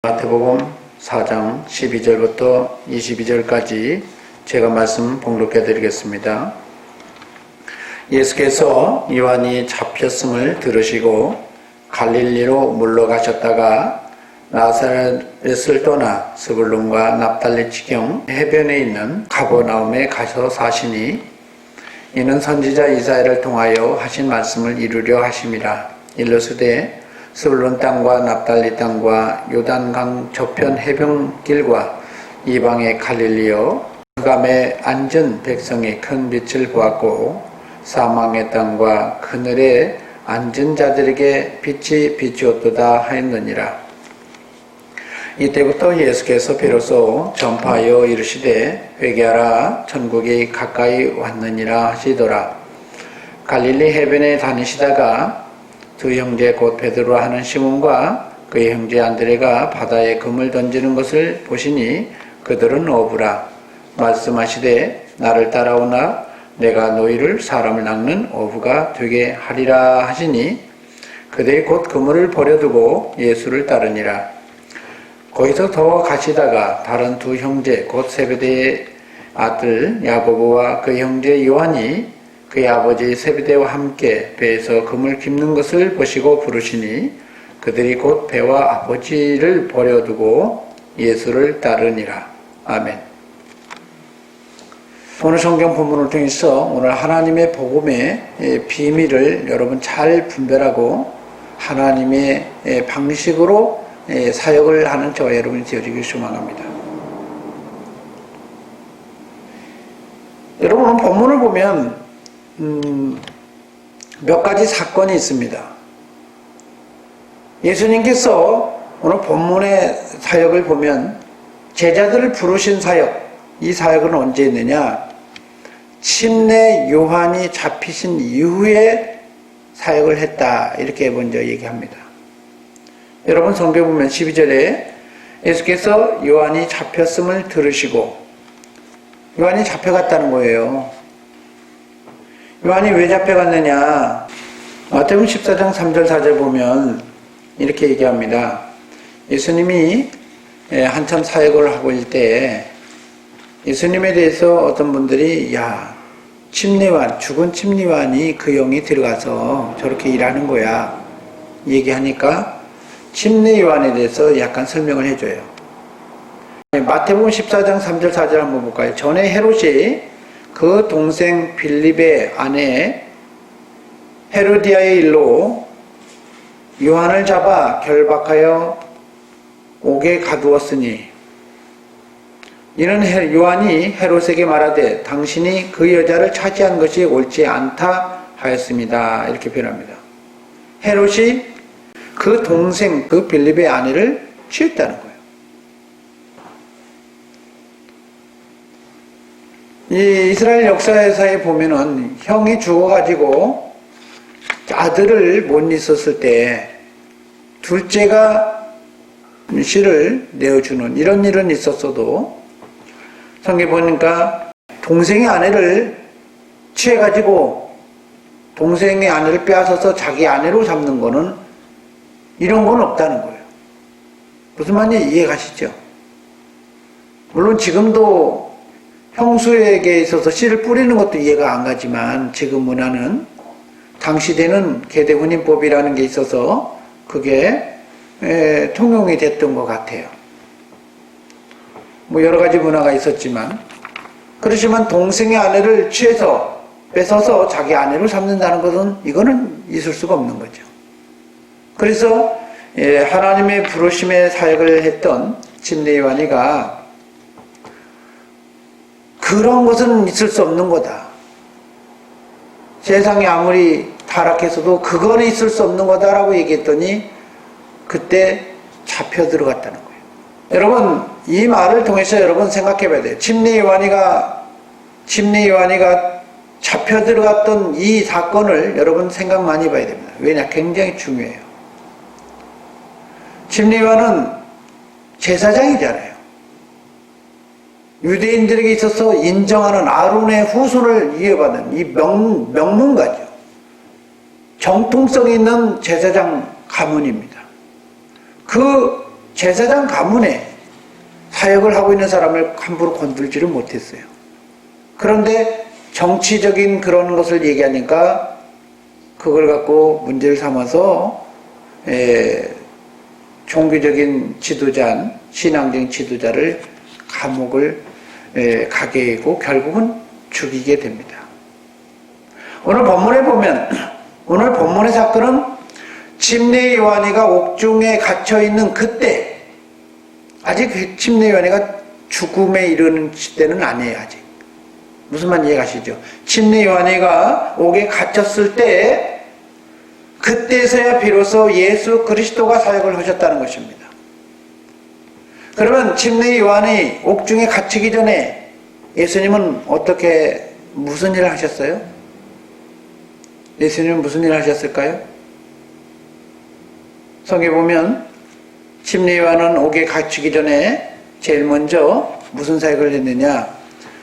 마태복음 4장 12절부터 22절까지 제가 말씀 봉독해 드리겠습니다. 예수께서 요한이 잡혔음을 들으시고 갈릴리로 물러가셨다가 나사렛을 떠나 스불론과 납달리 지경 해변에 있는 가버나움에 가서 사시니 이는 선지자 이사야를 통하여 하신 말씀을 이루려 하심이라. 일러스되 스불론 땅과 납달리 땅과 요단강 저편 해변길과 이방의 갈릴리여, 그감에 앉은 백성이 큰 빛을 보았고 사망의 땅과 그늘에 앉은 자들에게 빛이 비추었도다 하였느니라. 이때부터 예수께서 비로소 전파하여 이르시되 회개하라, 천국이 가까이 왔느니라 하시더라. 갈릴리 해변에 다니시다가 두 형제 곧 베드로 하는 시몬과 그의 형제 안드레가 바다에 금을 던지는 것을 보시니 그들은 어부라. 말씀하시되 나를 따라오나 내가 너희를 사람을 낚는 어부가 되게 하리라 하시니 그들이 곧 그물을 버려두고 예수를 따르니라. 거기서 더 가시다가 다른 두 형제 곧 세베대의 아들 야고보와 그 형제 요한이 그의 아버지 세베대와 함께 배에서 금을 깁는 것을 보시고 부르시니 그들이 곧 배와 아버지를 버려두고 예수를 따르니라. 아멘. 오늘 성경 본문을 통해서 오늘 하나님의 복음의 비밀을 여러분 잘 분별하고 하나님의 방식으로 사역을 하는 저와 여러분이 되어지길 소망합니다. 여러분 오늘 본문을 보면 몇 가지 사건이 있습니다. 예수님께서 오늘 본문의 사역을 보면 제자들을 부르신 사역, 이 사역은 언제 있느냐? 침례 요한이 잡히신 이후에 사역을 했다, 이렇게 먼저 얘기합니다. 여러분 성경 보면 12절에 예수께서 요한이 잡혔음을 들으시고, 요한이 잡혀갔다는 거예요. 요한이 왜 잡혀갔느냐? 마태복음 14장 3절 4절 보면 이렇게 얘기합니다. 예수님이 한참 사역을 하고 있을 때 예수님에 대해서 어떤 분들이 침례요한, 죽은 침례요한이 그 영이 들어가서 저렇게 일하는 거야 얘기하니까 침례요한에 대해서 약간 설명을 해줘요. 마태복음 14장 3절 4절 한번 볼까요? 전에 헤롯이 그 동생 빌립의 아내 헤로디아의 일로 요한을 잡아 결박하여 옥에 가두었으니 이는 요한이 헤롯에게 말하되 당신이 그 여자를 차지한 것이 옳지 않다 하였습니다. 이렇게 표현합니다. 헤롯이 그 동생 그 빌립의 아내를 취했다는 거예요. 이 이스라엘 역사에 보면은 형이 죽어가지고 아들을 못 있었을 때 둘째가 씨를 내어주는 이런 일은 있었어도 성경에 보니까 동생의 아내를 취해가지고 동생의 아내를 빼앗아서 자기 아내로 잡는 거는 이런 건 없다는 거예요. 무슨 말인지 이해가시죠? 물론 지금도 형수에게 있어서 씨를 뿌리는 것도 이해가 안 가지만 지금 문화는 당시 때는 계대혼인법이라는 게 있어서 그게 통용이 됐던 것 같아요. 뭐 여러 가지 문화가 있었지만, 그렇지만 동생의 아내를 취해서 뺏어서 자기 아내로 삼는다는 것은 이거는 있을 수가 없는 거죠. 그래서 하나님의 부르심의 사역을 했던 침례 요한이가 그런 것은 있을 수 없는 거다. 세상이 아무리 타락해서도 그거는 있을 수 없는 거다라고 얘기했더니 그때 잡혀 들어갔다는 거예요. 여러분 이 말을 통해서 여러분 생각해 봐야 돼요. 침례 요한이가 잡혀 들어갔던 이 사건을 여러분 생각 많이 봐야 됩니다. 왜냐? 굉장히 중요해요. 침례 요한은 제사장이잖아요. 유대인들에게 있어서 인정하는 아론의 후손을 이어받는 이 명문가죠. 정통성 있는 제사장 가문입니다. 그 제사장 가문에 사역을 하고 있는 사람을 함부로 건들지를 못했어요. 그런데 정치적인 그런 것을 얘기하니까 그걸 갖고 문제를 삼아서 종교적인 지도자, 신앙적인 지도자를 감옥을 가게 하고 결국은 죽이게 됩니다. 오늘 본문에 보면 오늘 본문의 사건은 침례 요한이가 옥중에 갇혀있는 그때, 아직 침례 요한이가 죽음에 이르는 때는 아니에요. 아직. 무슨 말 이해가시죠? 침례 요한이가 옥에 갇혔을 때 그때서야 비로소 예수 그리스도가 사역을 하셨다는 것입니다. 그러면 침례 요한이 옥중에 갇히기 전에 예수님은 무슨 일을 하셨어요? 예수님은 무슨 일을 하셨을까요? 성경에 보면 침례 요한은 옥에 갇히기 전에 제일 먼저 무슨 사역을 했느냐?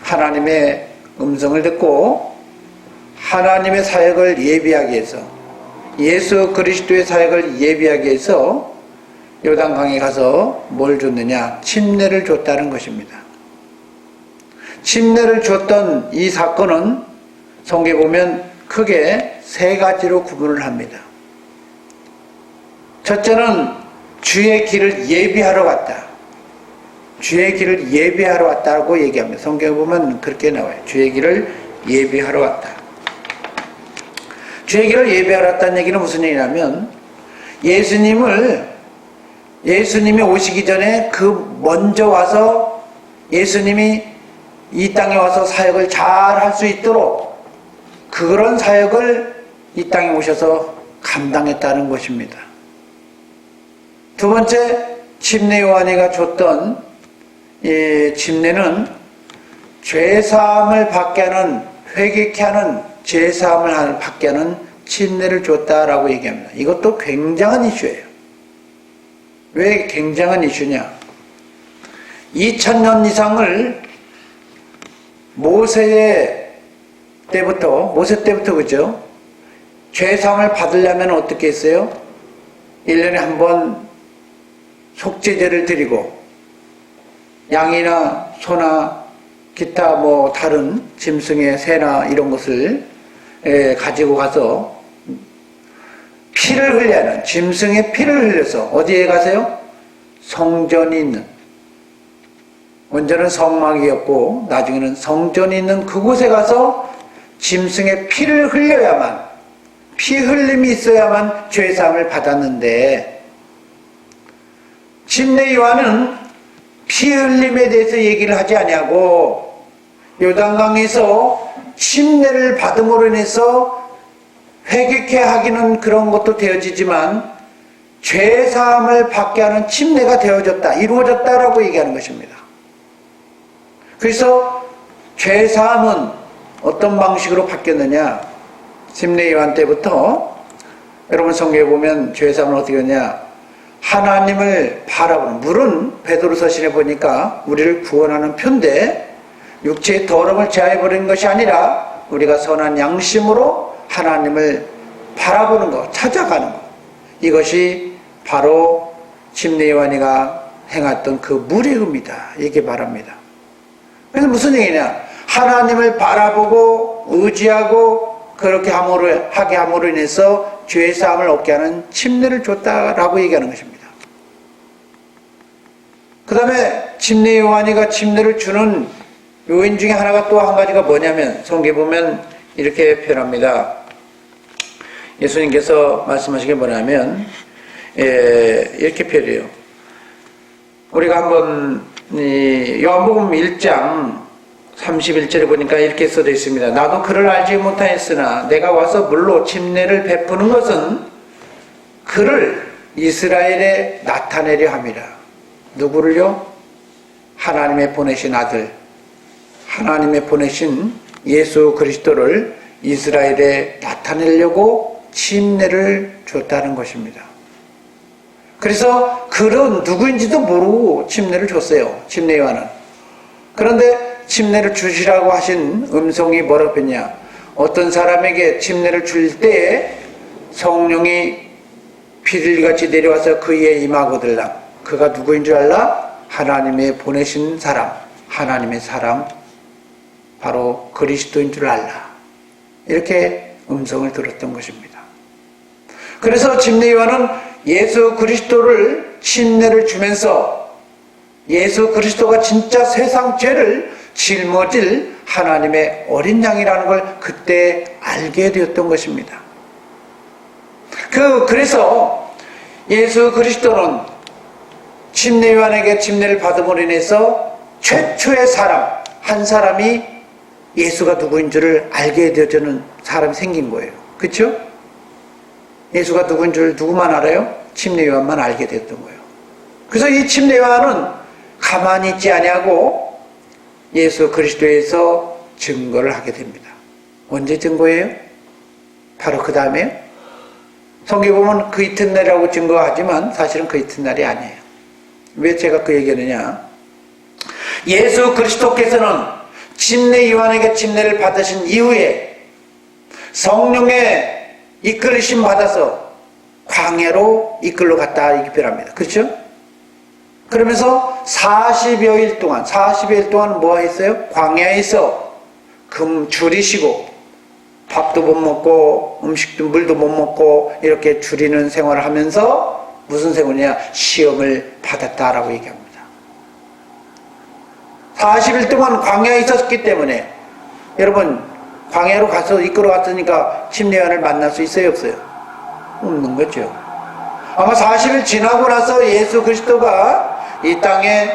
하나님의 음성을 듣고 하나님의 사역을 예비하기 위해서, 예수 그리스도의 사역을 예비하기 위해서 요단강에 가서 뭘 줬느냐? 침례를 줬다는 것입니다. 침례를 줬던 이 사건은 성경에 보면 크게 세 가지로 구분을 합니다. 첫째는 주의 길을 예비하러 갔다. 주의 길을 예비하러 왔다고 얘기합니다. 성경에 보면 그렇게 나와요. 주의 길을 예비하러 왔다. 주의 길을 예비하러 왔다는 얘기는 무슨 얘기냐면 예수님이 오시기 전에 먼저 와서 예수님이 이 땅에 와서 사역을 잘 할 수 있도록 그런 사역을 이 땅에 오셔서 감당했다는 것입니다. 두 번째, 침례 요한이가 줬던 이 침례는 죄사함을 받게 하는, 회개케 하는, 죄사함을 받게 하는 침례를 줬다라고 얘기합니다. 이것도 굉장한 이슈예요. 왜 굉장한 이슈냐? 2000년 이상을 모세 때부터 그죠? 죄사함을 받으려면 어떻게 했어요? 1년에 한 번 속죄제를 드리고 양이나 소나 기타 다른 짐승의 새나 이런 것을 가지고 가서 피를 흘려야 하는, 짐승의 피를 흘려서 어디에 가세요? 성전이 있는, 먼저는 성막이었고 나중에는 성전이 있는 그곳에 가서 짐승의 피를 흘려야만, 피 흘림이 있어야만 죄사함을 받았는데, 침례 요한은 피 흘림에 대해서 얘기를 하지 아니하고 요단강에서 침례를 받음으로 인해서 회개케 하기는 그런 것도 되어지지만 죄사함을 받게 하는 침례가 되어졌다, 이루어졌다라고 얘기하는 것입니다. 그래서 죄사함은 어떤 방식으로 바뀌었느냐? 침례 요한 때부터 여러분 성경에 보면 죄사함은 어떻게 하냐? 하나님을 바라보는, 물은 베드로서신에 보니까 우리를 구원하는 표인데 육체의 더러움을 제하여버리는 것이 아니라 우리가 선한 양심으로 하나님을 바라보는 것, 찾아가는 것, 이것이 바로 침례 요한이가 행했던 그 물의 의미다, 이게 말합니다. 그래서 무슨 얘기냐? 하나님을 바라보고 의지하고 그렇게 하게 함으로 인해서 죄사함을 얻게 하는 침례를 줬다라고 얘기하는 것입니다. 그 다음에 침례 요한이가 침례를 주는 요인 중에 하나가 또 한 가지가 뭐냐면 성경에 보면 이렇게 표현합니다. 예수님께서 말씀하신 게 뭐냐면 이렇게 표현해요. 우리가 한번 요한복음 1장 31절에 보니까 이렇게 써져 있습니다. 나도 그를 알지 못하였으나 내가 와서 물로 침례를 베푸는 것은 그를 이스라엘에 나타내려 함이라. 누구를요? 하나님의 보내신 아들, 하나님의 보내신 예수 그리스도를 이스라엘에 나타내려고 침례를 줬다는 것입니다. 그래서 그는 누구인지도 모르고 침례를 줬어요. 침례 요한은. 그런데 침례를 주시라고 하신 음성이 뭐라고 했냐? 어떤 사람에게 침례를 줄 때에 성령이 비둘기같이 내려와서 그의 임하거들랑 그가 누구인 줄 알라? 하나님의 보내신 사람, 하나님의 사람, 바로 그리스도인 줄 알라. 이렇게 음성을 들었던 것입니다. 그래서 침례 요한은 예수 그리스도를 침례를 주면서 예수 그리스도가 진짜 세상 죄를 짊어질 하나님의 어린 양이라는 걸 그때 알게 되었던 것입니다. 그래서 예수 그리스도는 침례 요한에게 침례를 받음으로 인해서 최초의 사람, 한 사람이 예수가 누구인 줄을 알게 되어지는 사람이 생긴 거예요. 그렇죠? 예수가 누구인 줄 누구만 알아요? 침례 요한만 알게 됐던 거예요. 그래서 이 침례 요한은 가만히 있지 아니하고 예수 그리스도에서 증거를 하게 됩니다. 언제 증거예요? 바로 그 다음에 성경에 보면 그 이튿날이라고 증거하지만 사실은 그 이튿날이 아니에요. 왜 제가 그 얘기하느냐? 예수 그리스도께서는 침례 요한에게 침례를 받으신 이후에 성령의 이끌리심 받아서 광야로 이끌러 갔다 이렇게 표현합니다. 그렇죠? 그러면서 40여일 동안 뭐 했어요? 광야에서 줄이시고 밥도 못 먹고 음식도 물도 못 먹고 이렇게 줄이는 생활을 하면서 무슨 생활이냐? 시험을 받았다라고 얘기합니다. 40일 동안 광야에 있었기 때문에 여러분 광야로 가서 이끌어 갔으니까 침례 요한을 만날 수 있어요? 없어요? 없는 거죠. 아마 40일 지나고 나서 예수 그리스도가 이 땅에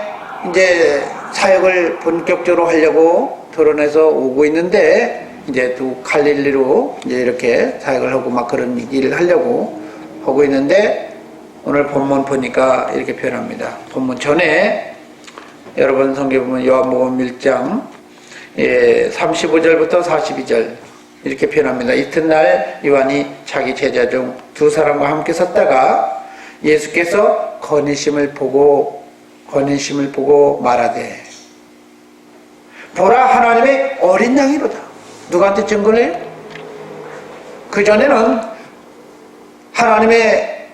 이제 사역을 본격적으로 하려고 드러내서 오고 있는데 이제 또 갈릴리로 이제 이렇게 사역을 하고 막 그런 일을 하려고 하고 있는데 오늘 본문 보니까 이렇게 표현합니다. 본문 전에 여러분 성경 보면 요한복음 1장 35절부터 42절 이렇게 표현합니다. 이튿날 요한이 자기 제자 중 두 사람과 함께 섰다가 예수께서 건의심을 보고 말하되 보라 하나님의 어린 양이로다. 누구한테 증거를 해요? 그전에는 하나님의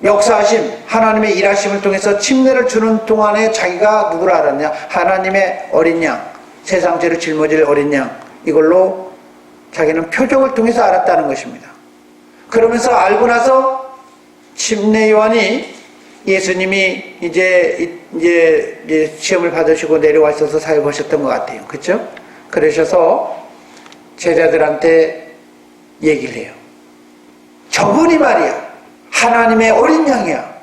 역사하심, 하나님의 일하심을 통해서 침례를 주는 동안에 자기가 누구를 알았냐? 하나님의 어린 양, 세상 죄를 짊어질 어린 양, 이걸로 자기는 표적을 통해서 알았다는 것입니다. 그러면서 알고 나서 침례 요한이 예수님이 이제 시험을 받으시고 내려와셔서 사역하셨던 것 같아요. 그렇죠? 그러셔서 제자들한테 얘기를 해요. 저분이 말이야 하나님의 어린 양이야.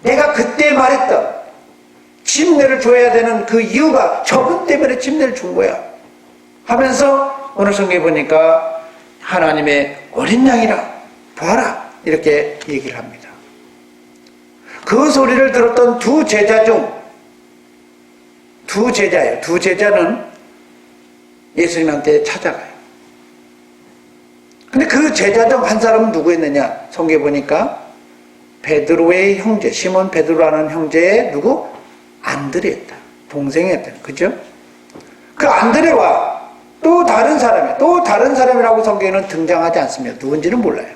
내가 그때 말했던 침례를 줘야 되는 그 이유가 저분 때문에 침례를 준 거야 하면서 오늘 성경에 보니까 하나님의 어린 양이라 봐라 이렇게 얘기를 합니다. 그 소리를 들었던 두 제자 중 두 제자예요. 두 제자는 예수님한테 찾아가요. 근데 그 제자 중 한 사람은 누구였느냐? 성경에 보니까 베드로의 형제, 시몬 베드로라는 형제의 누구? 안드레였다. 동생이었다. 그죠? 그 안드레와 또 다른 사람이라고 성경에는 등장하지 않습니다. 누군지는 몰라요.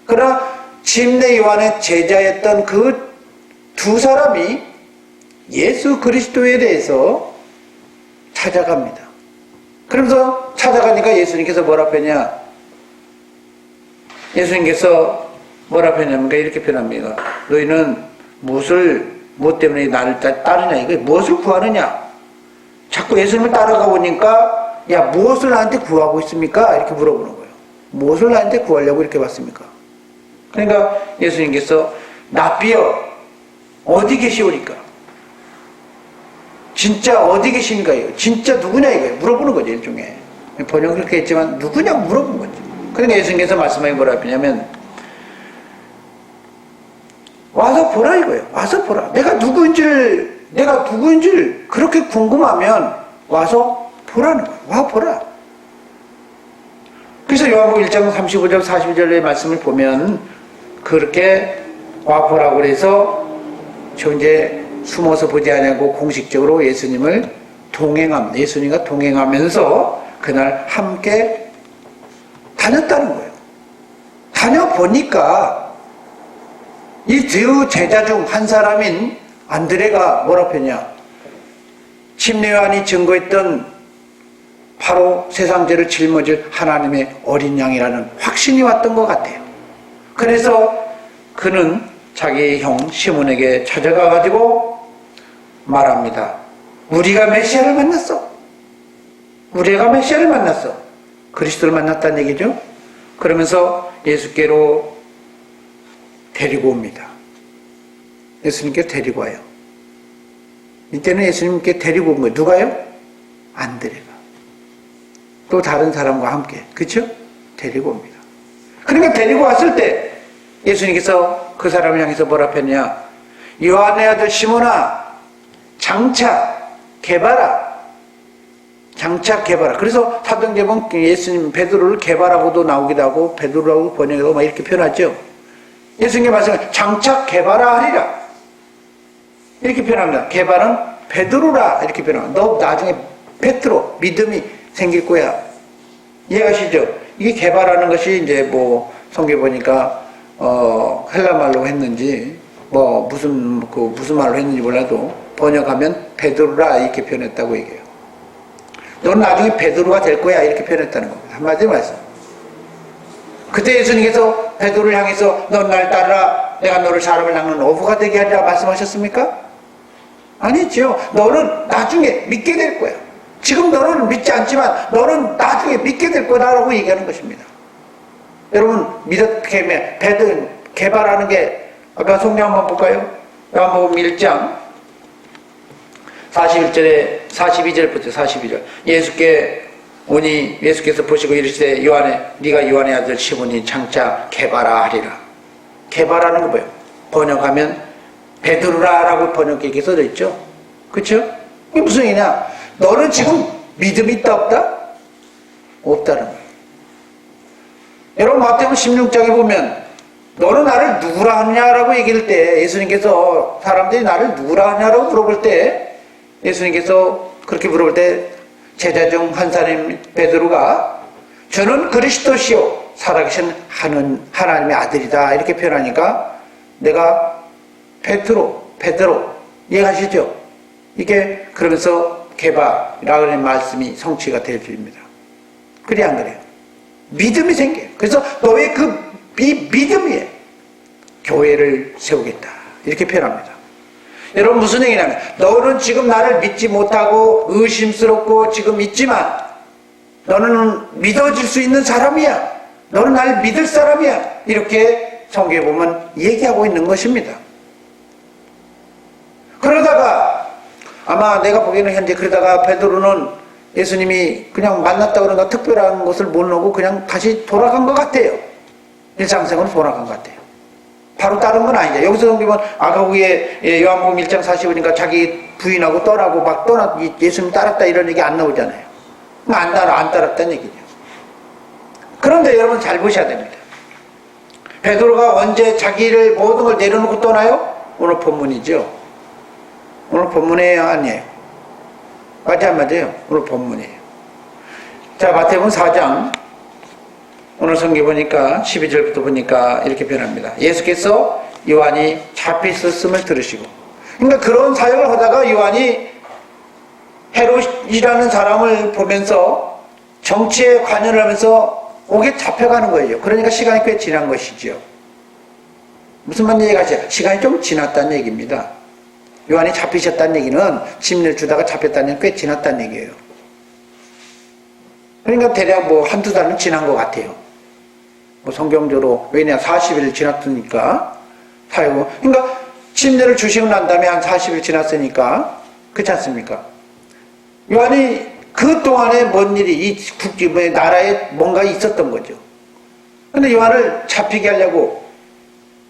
그러나 침례 요한의 제자였던 그 두 사람이 예수 그리스도에 대해서 찾아갑니다. 그러면서 찾아가니까 예수님께서 뭐라 했냐? 예수님께서 뭐라 했냐면 이렇게 표현합니다. 너희는 무엇 때문에 나를 따르냐? 이게 무엇을 구하느냐? 자꾸 예수님을 따라가 보니까 야 무엇을 나한테 구하고 있습니까? 이렇게 물어보는 거예요. 무엇을 나한테 구하려고 이렇게 봤습니까? 그러니까 예수님께서 랍비여 어디 계시오니까? 진짜 어디 계신가요? 진짜 누구냐 이거예요. 물어보는 거죠. 일종의 번역은 그렇게 했지만 누구냐 물어본 거죠. 그러니까 예수님께서 말씀하신 뭐라 했냐면 와서 보라 이거예요. 와서 보라. 내가 누구인지를 그렇게 궁금하면 와서 보라는 거예요. 와 보라. 그래서 요한복음 1장 35절 42절의 말씀을 보면 그렇게 와 보라고 그래서 저 이제 숨어서 보지 않냐고 공식적으로 예수님을 동행합니다. 예수님과 동행하면서 그날 함께 다녔다는 거예요. 다녀보니까 이 두 제자 중 한 사람인 안드레가 뭐라고 했냐? 침례 요한이 증거했던 바로 세상 죄를 짊어질 하나님의 어린 양이라는 확신이 왔던 것 같아요. 그래서 그는 자기 형 시몬에게 찾아가 가지고 말합니다. 우리가 메시아를 만났어. 우리가 메시아를 만났어. 그리스도를 만났다는 얘기죠. 그러면서 예수께로 데리고 옵니다. 예수님께 데리고 와요. 이때는 예수님께 데리고 온 거예요. 누가요? 안드레가. 또 다른 사람과 함께. 그렇죠? 데리고 옵니다. 그러니까 데리고 왔을 때 예수님께서 그 사람을 향해서 뭐라 했냐? 요한의 아들 시몬아, 장차 개바라. 장차 개바라. 그래서 사도행전 예수님 베드로를 개바라고도 나오기도 하고 베드로라고 번역하고 막 이렇게 표현하죠. 예수님의 말씀은 장차 개바라 하리라. 이렇게 표현합니다. 개바는 베드로라 이렇게 표현합니다. 너 나중에 베드로 믿음이 생길 거야. 이해하시죠? 이게 개바라는 것이 이제 뭐 성경 보니까 헬라 말로 했는지 뭐 무슨 말로 했는지 몰라도 번역하면 베드로라 이렇게 표현했다고 얘기해요. 너는 나중에 베드로가 될 거야 이렇게 표현했다는 겁니다. 한마디로 말씀. 그때 예수님께서 베드로를 향해서 넌 날 따르라 내가 너를 사람을 낚는 어부가 되게 하리라 말씀하셨습니까? 아니죠. 너는 나중에 믿게 될 거야. 지금 너는 믿지 않지만 너는 나중에 믿게 될 거다라고 얘기하는 것입니다. 여러분 믿었게 개발하는 게 아까 성경 한번 볼까요? 요한복음 1장 41절에 42절부터 42절 예수께 오니 예수께서 보시고 이르시되 네가 요한의 아들 시몬이 장차 개바라 하리라. 개바라는 거 뭐예요? 번역하면 베드로라라고 번역기에 써져 있죠. 그렇죠? 이게 무슨 얘기냐? 너는 지금 믿음이 있다 없다? 없다는 거예요. 여러분 마태복음 16장에 보면 너는 나를 누구라 하느냐라고 얘기할 때 예수님께서 사람들이 나를 누구라 하냐라고 물어볼 때 예수님께서 그렇게 물어볼 때 제자 중 한 사람 베드로가 저는 그리스도시요 살아계신 하나님의 아들이다 이렇게 표현하니까 내가 베드로 이해하시죠? 이게 그러면서 개바라는 말씀이 성취가 될 줄입니다. 그래 안 그래요? 믿음이 생겨요. 그래서 너의 그 믿음 위에 교회를 세우겠다 이렇게 표현합니다. 여러분 무슨 얘기냐면 너는 지금 나를 믿지 못하고 의심스럽고 지금 있지만 너는 믿어질 수 있는 사람이야. 너는 나를 믿을 사람이야. 이렇게 성경에 보면 얘기하고 있는 것입니다. 그러다가 아마 내가 보기에는 현재 그러다가 베드로는 예수님이 그냥 만났다 그런가 특별한 것을 모르고 그냥 다시 돌아간 것 같아요. 일상생활로 돌아간 것 같아요. 바로 다른 건 아니죠. 여기서 보면 아까 위에 요한복음 1장 40이니까 자기 부인하고 떠나고 막 예수님 따랐다 이런 얘기 안 나오잖아요. 안 따랐다는 얘기죠. 그런데 여러분 잘 보셔야 됩니다. 베드로가 언제 자기를 모든 걸 내려놓고 떠나요? 오늘 본문이죠. 오늘 본문이에요? 아니에요? 맞아요. 오늘 본문이에요. 자, 마태복음 4장 오늘 성경 보니까 12절부터 보니까 이렇게 변합니다. 예수께서 요한이 잡혀 있었음을 들으시고 그러니까 그런 사역을 하다가 요한이 헤롯이라는 사람을 보면서 정치에 관여를 하면서 옥에 잡혀가는 거예요. 그러니까 시간이 꽤 지난 것이죠. 무슨 말 얘기하세요? 시간이 좀 지났다는 얘기입니다. 요한이 잡히셨다는 얘기는 침례를 주다가 잡혔다는 얘기는 꽤 지났다는 얘기예요. 그러니까 대략 뭐 한두 달은 지난 것 같아요. 뭐 성경적으로 왜냐 40일 지났으니까 사용. 그러니까 침례를 주시고 난 다음에 한 40일 지났으니까 그렇지 않습니까? 요한이 그 동안에 뭔 일이 이 나라에 뭔가 있었던 거죠. 그런데 요한을 잡히게 하려고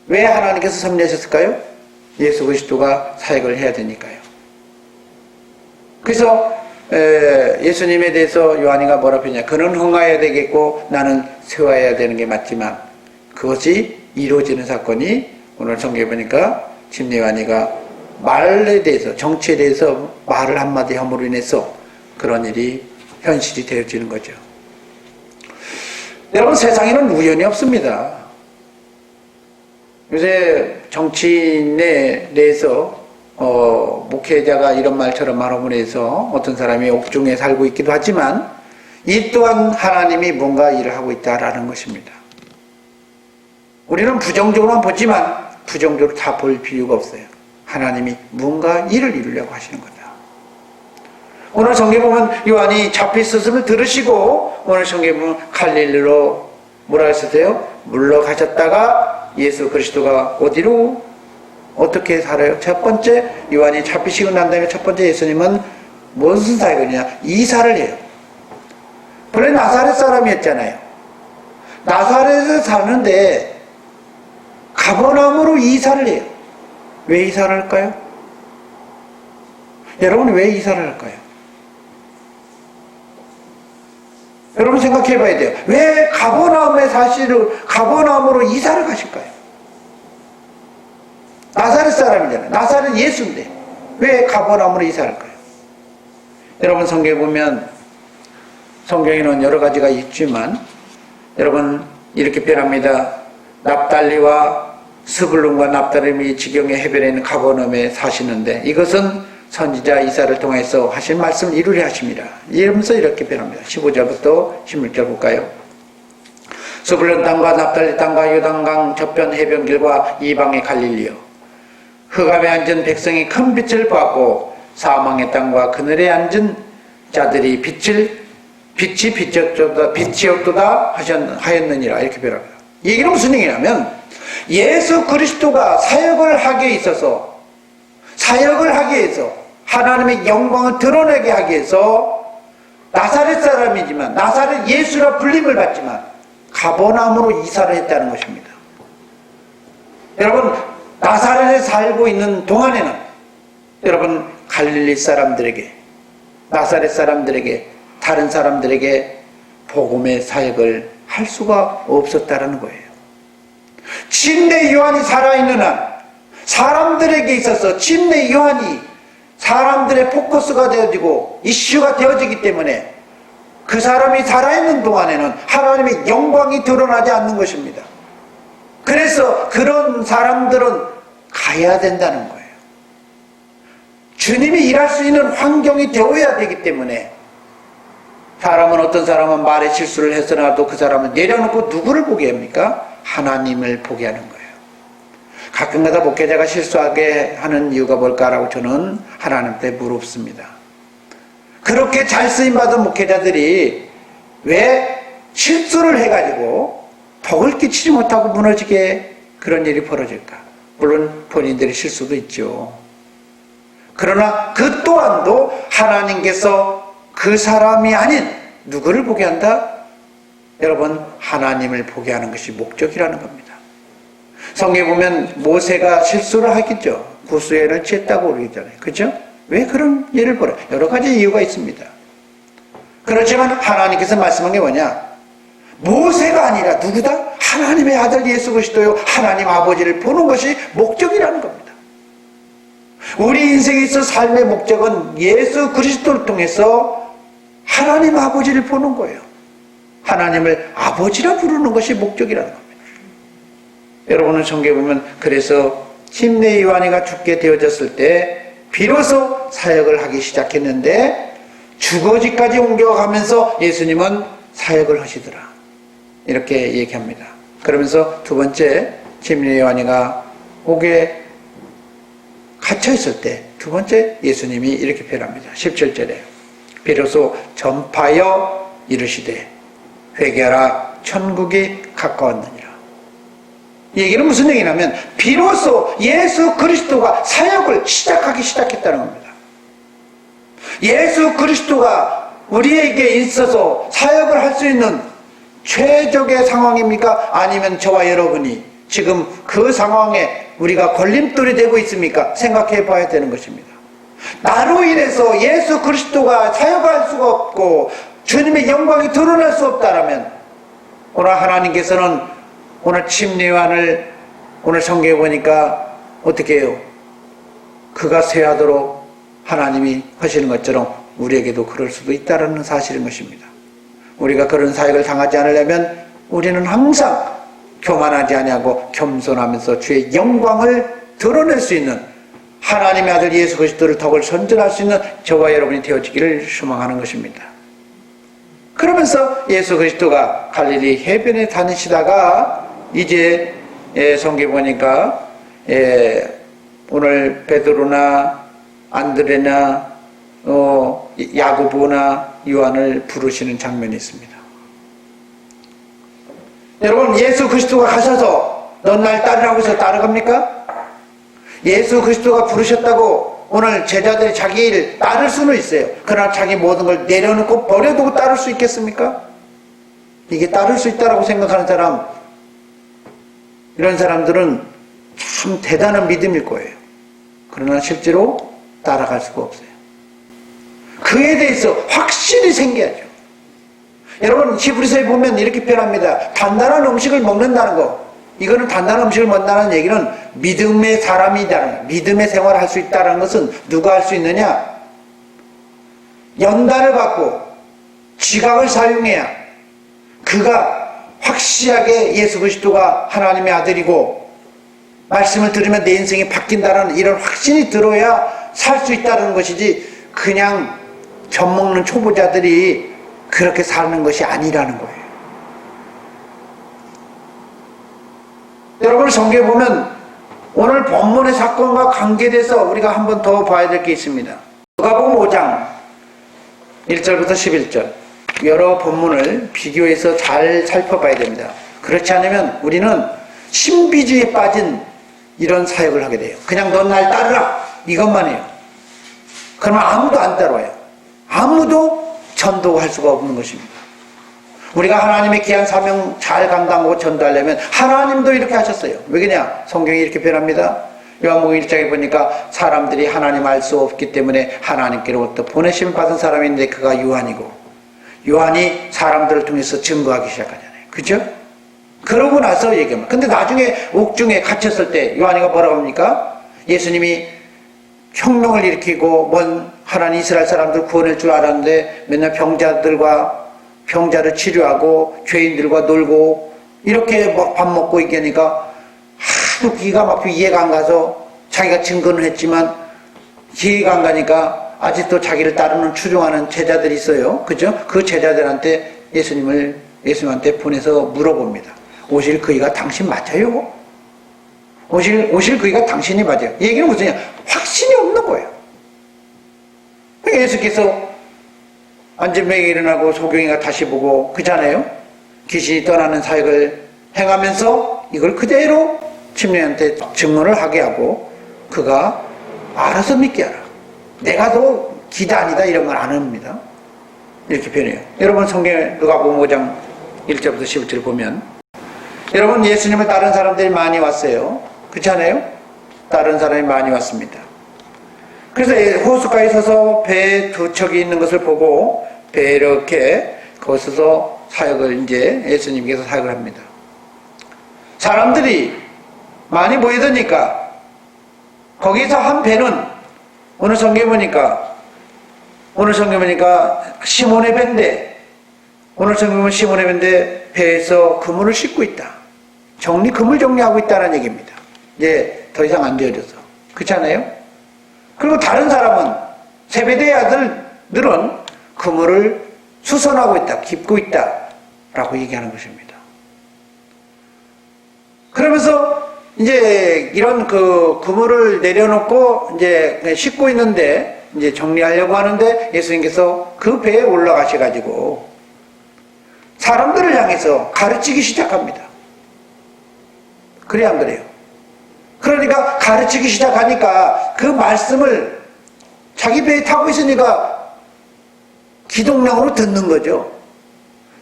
왜 하나님께서 섭리하셨을까요? 예수 그리스도가 사역을 해야 되니까요. 그래서 예수님에 대해서 요한이가 뭐라고 했냐? 그는 흥하여야 되겠고 나는 쇠하여야 되는 게 맞지만 그것이 이루어지는 사건이 오늘 성경에 보니까 침례 요한이가 말에 대해서 정치에 대해서 말을 한마디 함으로 인해서 그런 일이 현실이 되어지는 거죠. 여러분 세상에는 우연이 없습니다. 요새 정치인에 대해서 목회자가 이런 말처럼 말하고 해서 어떤 사람이 옥중에 살고 있기도 하지만 이 또한 하나님이 뭔가 일을 하고 있다라는 것입니다. 우리는 부정적으로만 보지만 부정적으로 다 볼 필요가 없어요. 하나님이 뭔가 일을 이루려고 하시는 거다. 오늘 성경에 보면 요한이 잡혀 있었음을 들으시고 오늘 성경에 보면 갈릴리로 뭐라 했었어요? 물러가셨다가 예수 그리스도가 어디로 어떻게 살아요? 첫 번째 요한이 잡히시고 난 다음에 첫 번째 예수님은 무슨 사역이냐? 이사를 해요. 원래 나사렛 사람이었잖아요. 나사렛에 사는데 가버나움으로 이사를 해요. 왜 이사를 할까요? 여러분 왜 이사를 할까요? 여러분 생각해 봐야 돼요. 왜 가버나움으로 이사를 가실까요? 나사렛 사람이잖아요. 나사렛 예수인데 왜 가버나움으로 이사를 할까요? 여러분 성경에 보면 성경에는 여러 가지가 있지만 여러분 이렇게 표현합니다. 납달리와 스불론과 납달림이 지경의 해변에 있는 가버나움에 사시는데 이것은 선지자 이사를 통해서 하신 말씀을 이루려 하십니다. 이러면서 이렇게 표현합니다. 15절부터 16절 볼까요? 스불론 땅과 납달리 땅과 요단강 저편 해변길과 이방의 갈릴리요 흑암에 앉은 백성이 큰 빛을 보았고 사망의 땅과 그늘에 앉은 자들이 빛이 비치었도다 하였느니라 이렇게 표현합니다. 이 얘기는 무슨 얘기냐면 예수 그리스도가 사역을 하기에 있어서 하나님의 영광을 드러내게 하기 위해서 나사렛 사람이지만 나사렛 예수라 불림을 받지만 가버나움으로 이사를 했다는 것입니다. 여러분 나사렛에 살고 있는 동안에는 여러분 갈릴리 사람들에게 나사렛 사람들에게 다른 사람들에게 복음의 사역을 할 수가 없었다는 거예요. 침례 요한이 살아있는 한 사람들에게 있어서 침례 요한이 사람들의 포커스가 되어지고 이슈가 되어지기 때문에 그 사람이 살아있는 동안에는 하나님의 영광이 드러나지 않는 것입니다. 그래서 그런 사람들은 가야 된다는 거예요. 주님이 일할 수 있는 환경이 되어야 되기 때문에 어떤 사람은 말에 실수를 해서라도 그 사람은 내려놓고 누구를 보게 합니까? 하나님을 보게 하는 거예요. 가끔가다 목회자가 실수하게 하는 이유가 뭘까라고 저는 하나님께 물었습니다. 그렇게 잘 쓰임받은 목회자들이 왜 실수를 해가지고 덕을 끼치지 못하고 무너지게 그런 일이 벌어질까? 물론 본인들의 실수도 있죠. 그러나 그 또한도 하나님께서 그 사람이 아닌 누구를 보게 한다? 여러분 하나님을 보게 하는 것이 목적이라는 겁니다. 성경에 보면 모세가 실수를 하겠죠. 구수회를 취했다고 그러잖아요. 그렇죠? 왜 그런 예를 벌어요? 여러 가지 이유가 있습니다. 그렇지만 하나님께서 말씀한 게 뭐냐? 모세가 아니라 누구다? 하나님의 아들 예수 그리스도요. 하나님 아버지를 보는 것이 목적이라는 겁니다. 우리 인생에 있어 삶의 목적은 예수 그리스도를 통해서 하나님 아버지를 보는 거예요. 하나님을 아버지라 부르는 것이 목적이라는 겁니다. 여러분은 성경에 보면 그래서 침례 요한이가 죽게 되어졌을 때 비로소 사역을 하기 시작했는데 주거지까지 옮겨가면서 예수님은 사역을 하시더라. 이렇게 얘기합니다. 그러면서 두 번째 침례 요한이가 옥에 갇혀있을 때 두 번째 예수님이 이렇게 표현합니다. 17절에 비로소 전파하여 이르시되 회개하라 천국이 가까웠느니라. 이 얘기는 무슨 얘기냐면 비로소 예수 그리스도가 사역을 시작했다는 겁니다. 예수 그리스도가 우리에게 있어서 사역을 할 수 있는 최적의 상황입니까? 아니면 저와 여러분이 지금 그 상황에 우리가 걸림돌이 되고 있습니까? 생각해 봐야 되는 것입니다. 나로 인해서 예수 그리스도가 사역할 수가 없고 주님의 영광이 드러날 수 없다라면 오늘 하나님께서는 오늘 침례 요한을 오늘 성경에 보니까 어떻게 해요? 그가 쇠하도록 하나님이 하시는 것처럼 우리에게도 그럴 수도 있다는 사실인 것입니다. 우리가 그런 사역을 당하지 않으려면 우리는 항상 교만하지 아니하고 겸손하면서 주의 영광을 드러낼 수 있는 하나님의 아들 예수 그리스도를 덕을 선전할 수 있는 저와 여러분이 되어지기를 소망하는 것입니다. 그러면서 예수 그리스도가 갈릴리 해변에 다니시다가 이제 성경에 보니까 오늘 베드로나 안드레나 야고보나 요한을 부르시는 장면이 있습니다. 여러분, 예수 그리스도가 가셔서 넌 날 따르라고 해서 따라갑니까? 예수 그리스도가 부르셨다고 오늘 제자들이 자기 일 따를 수는 있어요. 그러나 자기 모든 걸 내려놓고 버려두고 따를 수 있겠습니까? 이게 따를 수 있다고 생각하는 사람, 이런 사람들은 참 대단한 믿음일 거예요. 그러나 실제로 따라갈 수가 없어요. 그에 대해서 확신이 생겨야죠. 여러분, 히브리서에 보면 이렇게 표현합니다. 단단한 음식을 먹는다는 거, 이거는 단단한 음식을 먹는다는 얘기는 믿음의 사람이다는, 믿음의 생활을 할 수 있다는 것은 누가 할 수 있느냐? 연단을 받고 지각을 사용해야 그가 확실하게 예수 그리스도가 하나님의 아들이고 말씀을 들으면 내 인생이 바뀐다는 이런 확신이 들어야 살 수 있다는 것이지, 그냥 젖 먹는 초보자들이 그렇게 사는 것이 아니라는 거예요. 여러분, 성경에 보면 오늘 본문의 사건과 관계돼서 우리가 한 번 더 봐야 될 게 있습니다. 누가복음 5장 1절부터 11절, 여러 본문을 비교해서 잘 살펴봐야 됩니다. 그렇지 않으면 우리는 신비주의에 빠진 이런 사역을 하게 돼요. 그냥 넌 날 따르라, 이것만 해요. 그러면 아무도 안 따라와요. 아무도 전도할 수가 없는 것입니다. 우리가 하나님의 귀한 사명 잘 감당하고 전도하려면 하나님도 이렇게 하셨어요. 왜냐? 성경이 이렇게 표현합니다. 요한복음 1장에 보니까 사람들이 하나님 알 수 없기 때문에 하나님께로부터 보내심을 받은 사람인데 그가 요한이고, 요한이 사람들을 통해서 증거하기 시작하잖아요. 그죠? 그러고 나서 얘기합니다. 근데 나중에 옥중에 갇혔을 때 요한이가 뭐라고 합니까? 예수님이 혁명을 일으키고 먼 하나님 이스라엘 사람들 구원할 줄 알았는데 맨날 병자를 치료하고 죄인들과 놀고 이렇게 밥 먹고 있으니까 하도 기가 막히고 이해가 안 가서 자기가 증거는 했지만 이해가 안 가니까 아직도 자기를 따르는 추종하는 제자들이 있어요. 그죠? 그 제자들한테 예수님한테 보내서 물어봅니다. 오실 그이가 당신 맞아요? 오실 그이가 당신이 맞아요? 이 얘기는 무슨냐? 확신이 없는 거예요. 예수께서 안전병이 일어나고 소경이가 다시 보고, 그잖아요? 귀신이 떠나는 사역을 행하면서 이걸 그대로 침례한테 증언을 하게 하고 그가 알아서 믿게 하라. 내가 더 기다 아니다 이런 말 안 합니다. 이렇게 표현해요. 여러분, 성경에 누가복음 5장 1절부터 11절을 보면, 여러분, 예수님을 따른 사람들이 많이 왔어요. 그렇지 않아요? 따른 사람이 많이 왔습니다. 그래서 호숫가에 서서 배 두 척이 있는 것을 보고 배에 이렇게 거기서 사역을 이제 예수님께서 사역을 합니다. 사람들이 많이 모이더니까 거기서 한 배는 오늘 성경에 보니까 시몬의 배인데, 오늘 성경에 보면 시몬의 배인데 배에서 그물을 싣고 있다. 그물 정리하고 있다는 얘기입니다. 이제 더 이상 안 되어져서. 그렇지 않아요? 그리고 다른 사람은, 세베대의 아들들은 그물을 수선하고 있다, 깁고 있다 라고 얘기하는 것입니다. 그러면서 이제 이런 그 그물을 내려놓고 이제 싣고 있는데 이제 정리하려고 하는데 예수님께서 그 배에 올라가셔가지고 사람들을 향해서 가르치기 시작합니다. 그래야 안 그래요? 그러니까 가르치기 시작하니까 그 말씀을 자기 배에 타고 있으니까 기동량으로 듣는 거죠.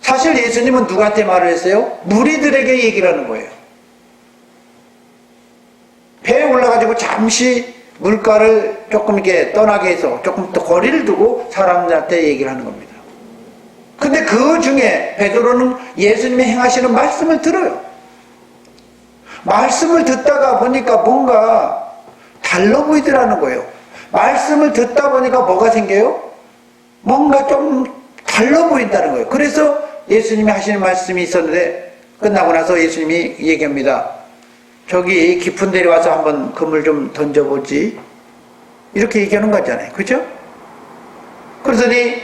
사실 예수님은 누구한테 말을 했어요? 무리들에게 얘기를 하는 거예요. 배에 올라가지고 잠시 물가를 조금 이렇게 떠나게 해서 조금 더 거리를 두고 사람들한테 얘기를 하는 겁니다. 근데 그 중에 베드로는 예수님이 행하시는 말씀을 들어요. 말씀을 듣다가 보니까 뭔가 달라 보이더라는 거예요. 말씀을 듣다 보니까 뭐가 생겨요? 뭔가 좀 달라 보인다는 거예요. 그래서 예수님이 하시는 말씀이 있었는데 끝나고 나서 예수님이 얘기합니다. 저기 깊은 데로 와서 한번 그물 좀 던져보지. 이렇게 얘기하는 거잖아요. 그죠? 그러더니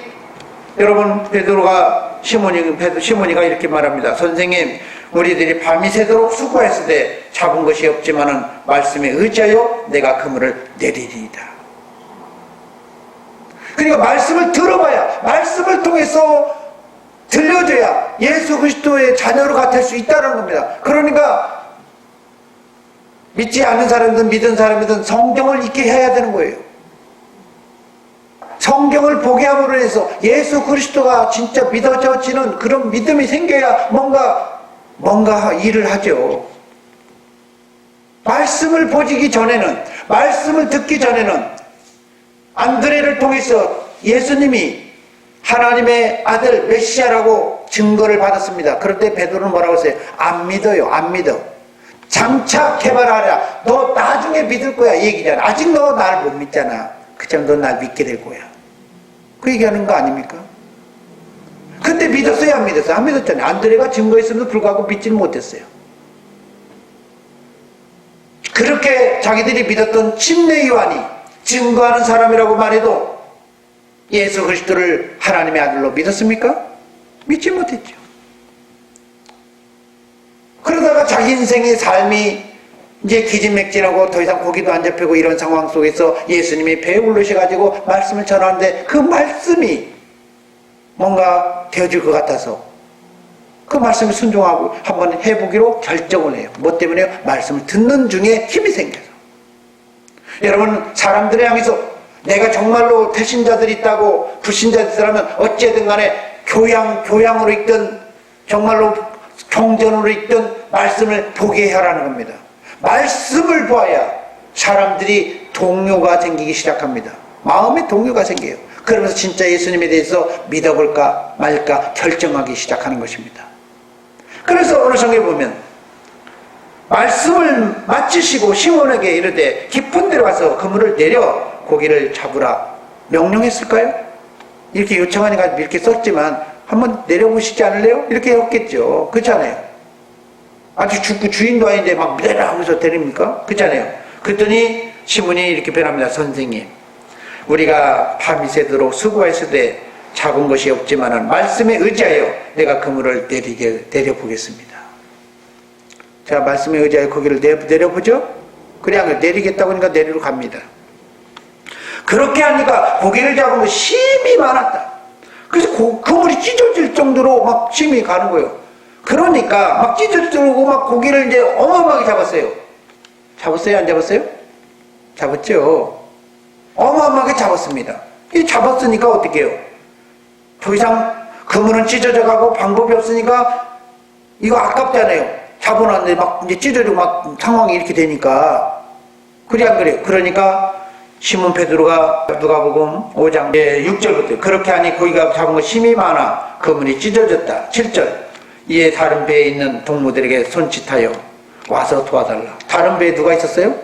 여러분 베드로가 시몬이가 이렇게 말합니다. 선생님, 우리들이 밤이 새도록 수고했을 때 잡은 것이 없지만은 말씀에 의지하여 내가 그물을 내리리이다. 그러니까 말씀을 들어봐야, 말씀을 통해서 들려줘야 예수 그리스도의 자녀로 같을 수 있다는 겁니다. 그러니까 믿지 않는 사람이든 믿은 사람이든 성경을 읽게 해야 되는 거예요. 성경을 보게 함으로 해서 예수 그리스도가 진짜 믿어져지는 그런 믿음이 생겨야 뭔가 일을 하죠. 말씀을 보기 전에는, 말씀을 듣기 전에는 안드레를 통해서 예수님이 하나님의 아들 메시아라고 증거를 받았습니다. 그럴 때 베드로는 뭐라고 했어요? 안 믿어요. 안 믿어. 장차 개발하라. 너 나중에 믿을 거야. 이 얘기잖아. 아직 너 날 못 믿잖아. 그참 너 날 믿게 될 거야. 그 얘기하는 거 아닙니까? 근데 믿었어요? 안 믿었어요? 안 믿었잖아요. 안드레가 증거했음에도 불구하고 믿지는 못했어요. 그렇게 자기들이 믿었던 침례 요한이 증거하는 사람이라고 말해도 예수 그리스도를 하나님의 아들로 믿었습니까? 믿지 못했죠. 그러다가 자기 인생의 삶이 이제 기진맥진하고 더 이상 고기도 안 잡히고 이런 상황 속에서 예수님이 배에 올르셔가지고 말씀을 전하는데 그 말씀이 뭔가 되어질 것 같아서 그 말씀을 순종하고 한번 해보기로 결정을 해요. 뭐 때문에요? 말씀을 듣는 중에 힘이 생겨서. 여러분, 사람들을 향해서 내가 정말로 태신자들이 있다고 불신자들이 있다면 어찌든 간에 교양으로 있든 정말로 경전으로 있든 말씀을 보게 하라는 겁니다. 말씀을 보아야 사람들이 동요가 생기기 시작합니다. 마음에 동요가 생겨요. 그러면서 진짜 예수님에 대해서 믿어볼까 말까 결정하기 시작하는 것입니다. 그래서 어느 성경에 보면 말씀을 마치시고 시몬에게 이르되 깊은 데로 가서 그물을 내려 고기를 잡으라 명령했을까요? 이렇게 요청하니까 이렇게 썼지만 한번 내려보시지 않을래요? 이렇게 했겠죠. 그렇잖아요. 아직 죽고 주인도 아닌데 막 내라 하면서 때립니까? 그렇잖아요. 그랬더니 시몬이 이렇게 변합니다. 선생님, 우리가 밤이 새도록 수고했을 때 잡은 것이 없지만은 말씀에 의지하여 내가 그물을 내려보겠습니다. 자, 말씀에 의지하여 거기를 내려보죠? 그래, 내리겠다고 하니까 내리러 갑니다. 그렇게 하니까 고기를 잡은 거 힘이 많았다. 그래서 그물이 찢어질 정도로 막 힘이 가는 거예요. 그러니까 막 찢어지고 막 고기를 이제 어마어마하게 잡았어요. 잡았어요? 안 잡았어요? 잡았죠. 어마어마하게 잡았습니다. 이 잡았으니까 어떻게 해요? 더 이상 그물은 찢어져 가고 방법이 없으니까 이거 아깝잖아요. 잡아놨는데 막 이제 찢어지고 막 상황이 이렇게 되니까. 그래 안 그래요? 그러니까 시몬 베드로가 누가복음 5장 6절부터 그렇게 하니 고기가 잡은 거 힘이 많아 그물이 찢어졌다. 7절 이에 다른 배에 있는 동무들에게 손짓하여 와서 도와달라. 다른 배에 누가 있었어요?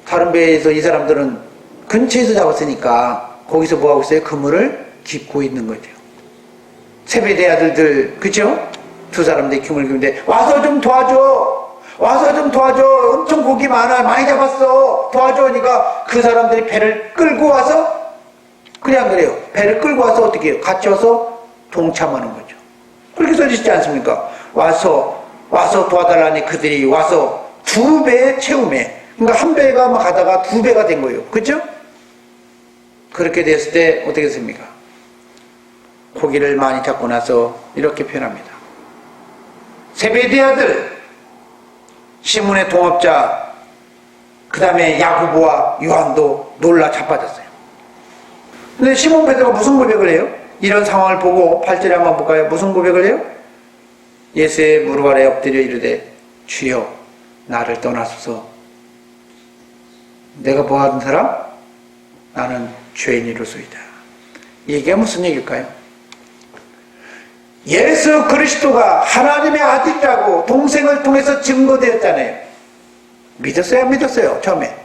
다른 배에서 이 사람들은 근처에서 잡았으니까 거기서 뭐하고 있어요? 그물을 깁고 있는 거죠. 세베대 아들들, 그죠? 두 사람들이 그물을 깁는데 와서 좀 도와줘. 와서 좀 도와줘. 엄청 고기 많아. 많이 잡았어. 도와줘. 그러니까 그 사람들이 배를 끌고 와서 그냥 그래요. 배를 끌고 와서 어떻게 해요? 같이 와서 동참하는 거죠. 그렇게 써지지 않습니까? 와서 도와달라니 그들이 와서 2배의 채움에, 그러니까 한 배가 막 가다가 2배가 된 거예요. 그죠? 그렇게 됐을 때 어떻게 됐습니까? 고기를 많이 잡고 나서 이렇게 표현합니다. 세베대 아들 시몬의 동업자 그 다음에 야고보와 요한도 놀라 자빠졌어요. 근데 시몬 베드로가 무슨 고백을 해요? 이런 상황을 보고 8절에 한번 볼까요? 무슨 고백을 해요? 예수의 무릎 아래 엎드려 이르되 주여 나를 떠나소서. 내가 뭐하는 사람? 나는 죄인이로소이다. 이게 무슨 얘기일까요? 예수 그리스도가 하나님의 아들이라고 동생을 통해서 증거되었잖아요. 믿었어요? 안 믿었어요? 처음에?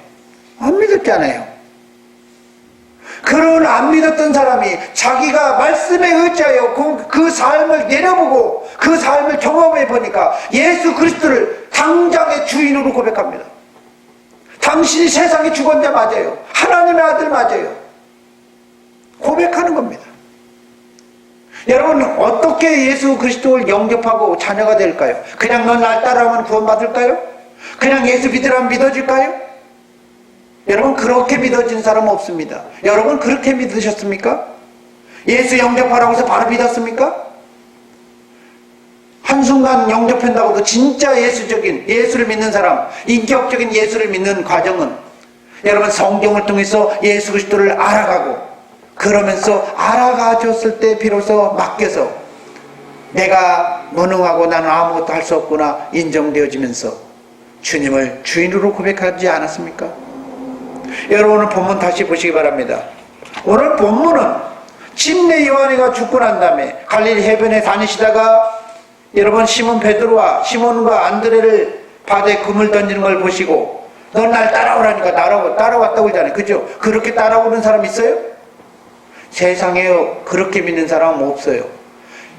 안 믿었잖아요. 그런 안 믿었던 사람이 자기가 말씀에 의지하여 그 삶을 내려보고 그 삶을 경험해 보니까 예수 그리스도를 당장의 주인으로 고백합니다. 당신이 세상의 주권자 맞아요. 하나님의 아들 맞아요. 고백하는 겁니다. 여러분, 어떻게 예수 그리스도를 영접하고 자녀가 될까요? 그냥 넌 날 따라하면 구원받을까요? 그냥 예수 믿으라면 믿어질까요? 여러분, 그렇게 믿어진 사람은 없습니다. 여러분, 그렇게 믿으셨습니까? 예수 영접하라고 해서 바로 믿었습니까? 한순간 영접한다고도 진짜 예수를 믿는 사람, 인격적인 예수를 믿는 과정은 여러분, 성경을 통해서 예수 그리스도를 알아가고, 그러면서 알아가줬을 때 비로소 맡겨서 내가 무능하고 나는 아무것도 할 수 없구나 인정되어지면서 주님을 주인으로 고백하지 않았습니까? 여러분, 오늘 본문 다시 보시기 바랍니다. 오늘 본문은 침례 요한이가 죽고 난 다음에 갈릴리 해변에 다니시다가 여러분, 시몬 베드로와 시몬과 안드레를 바다에 그물 던지는 걸 보시고 넌 날 따라오라니까 따라왔다고 그러잖아요. 그죠? 그렇게 따라오는 사람 있어요? 세상에 그렇게 믿는 사람은 없어요.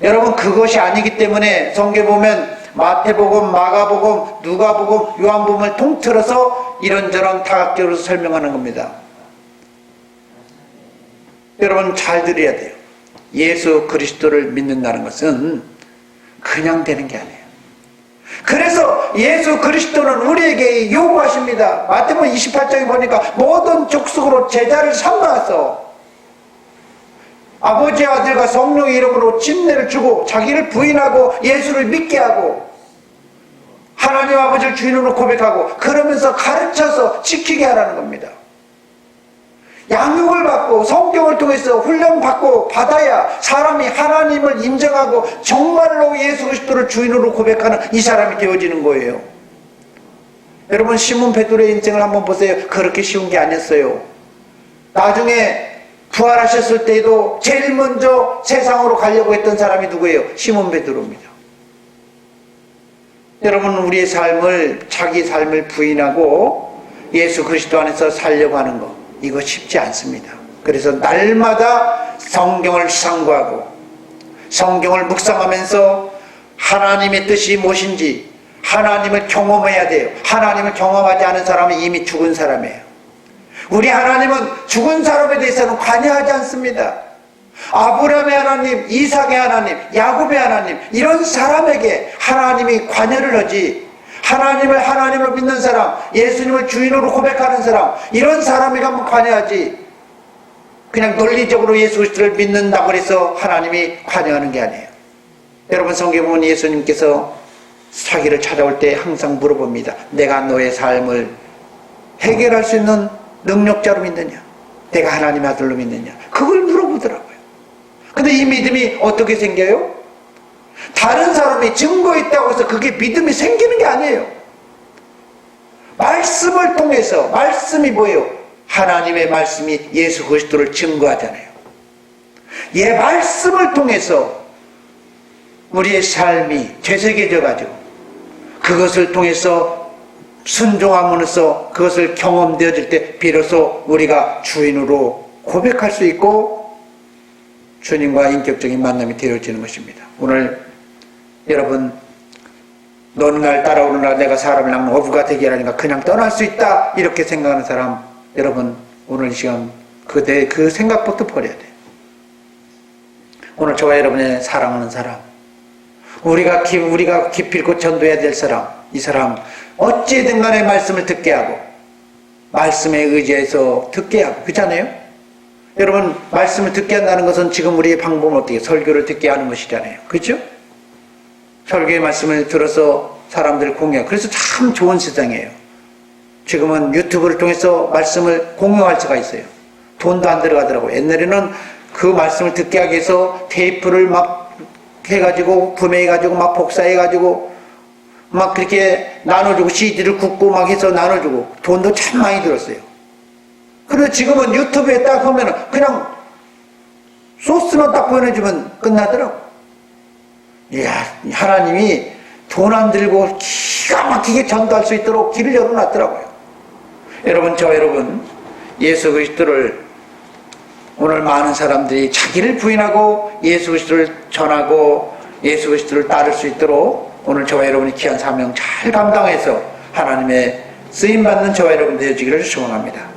여러분, 그것이 아니기 때문에 성경에 보면 마태복음, 마가복음, 누가복음, 요한복음을 통틀어서 이런저런 다각적으로 설명하는 겁니다. 여러분, 잘 들어야 돼요. 예수 그리스도를 믿는다는 것은 그냥 되는 게 아니에요. 그래서 예수 그리스도는 우리에게 요구하십니다. 마태복음 28장에 보니까 모든 족속으로 제자를 삼아서 아버지, 아들과 성령의 이름으로 침례를 주고 자기를 부인하고 예수를 믿게 하고 하나님 아버지를 주인으로 고백하고 그러면서 가르쳐서 지키게 하라는 겁니다. 양육을 받고 성경을 통해서 훈련받고 받아야 사람이 하나님을 인정하고 정말로 예수 그리스도를 주인으로 고백하는 이 사람이 되어지는 거예요. 여러분, 시몬 베드로의 인생을 한번 보세요. 그렇게 쉬운 게 아니었어요. 나중에 부활하셨을 때에도 제일 먼저 세상으로 가려고 했던 사람이 누구예요? 시몬 베드로입니다. 여러분, 우리의 삶을, 자기 삶을 부인하고 예수 그리스도 안에서 살려고 하는 것, 이거 쉽지 않습니다. 그래서 날마다 성경을 상고하고 성경을 묵상하면서 하나님의 뜻이 무엇인지 하나님을 경험해야 돼요. 하나님을 경험하지 않은 사람은 이미 죽은 사람이에요. 우리 하나님은 죽은 사람에 대해서는 관여하지 않습니다. 아브라함의 하나님, 이삭의 하나님, 야곱의 하나님, 이런 사람에게 하나님이 관여를 하지, 하나님을 하나님으로 믿는 사람, 예수님을 주인으로 고백하는 사람, 이런 사람에게 한번 관여하지, 그냥 논리적으로 예수 그리스도를 믿는다고 해서 하나님이 관여하는 게 아니에요. 여러분, 성경에 보면 예수님께서 자기를 찾아올 때 항상 물어봅니다. 내가 너의 삶을 해결할 수 있는 능력자로 믿느냐? 내가 하나님의 아들로 믿느냐? 그걸 물어보더라고요. 근데 이 믿음이 어떻게 생겨요? 다른 사람이 증거했다고 해서 그게 믿음이 생기는 게 아니에요. 말씀을 통해서, 말씀이 뭐예요? 하나님의 말씀이 예수 그리스도를 증거하잖아요. 예, 말씀을 통해서 우리의 삶이 되새겨져 가지고 그것을 통해서 순종함으로써 그것을 경험되어질 때 비로소 우리가 주인으로 고백할 수 있고 주님과 인격적인 만남이 되어지는 것입니다. 오늘 여러분, 너는 날 따라오느라 내가 사람을 낳는 어부가 되게 하라니까 그냥 떠날 수 있다, 이렇게 생각하는 사람, 여러분, 오늘 이 시간 그 생각부터 버려야 돼요. 오늘 저와 여러분의 사랑하는 사람, 우리가 기필코 전도해야 될 사람, 이 사람 어찌든 간에 말씀을 듣게 하고 말씀에 의지해서 듣게 하고, 그렇잖아요? 여러분, 말씀을 듣게 한다는 것은 지금 우리의 방법은 어떻게, 설교를 듣게 하는 것이잖아요. 그렇죠? 설교의 말씀을 들어서 사람들을 공유하고, 그래서 참 좋은 세상이에요. 지금은 유튜브를 통해서 말씀을 공유할 수가 있어요. 돈도 안 들어가더라고요. 옛날에는 그 말씀을 듣게 하기 위해서 테이프를 막 해가지고 구매해가지고 막 복사해가지고 막 그렇게 나눠주고 CD를 굽고 막 해서 나눠주고 돈도 참 많이 들었어요. 그런데 지금은 유튜브에 딱 보면 그냥 소스만 딱 보내주면 끝나더라고. 이야, 하나님이 돈 안 들고 기가 막히게 전도할 수 있도록 길을 열어놨더라고요. 여러분, 예수 그리스도를 오늘 많은 사람들이 자기를 부인하고 예수 그리스도를 전하고 예수 그리스도를 따를 수 있도록 오늘 저와 여러분이 귀한 사명 잘 감당해서 하나님의 쓰임받는 저와 여러분 되어지기를 소원합니다.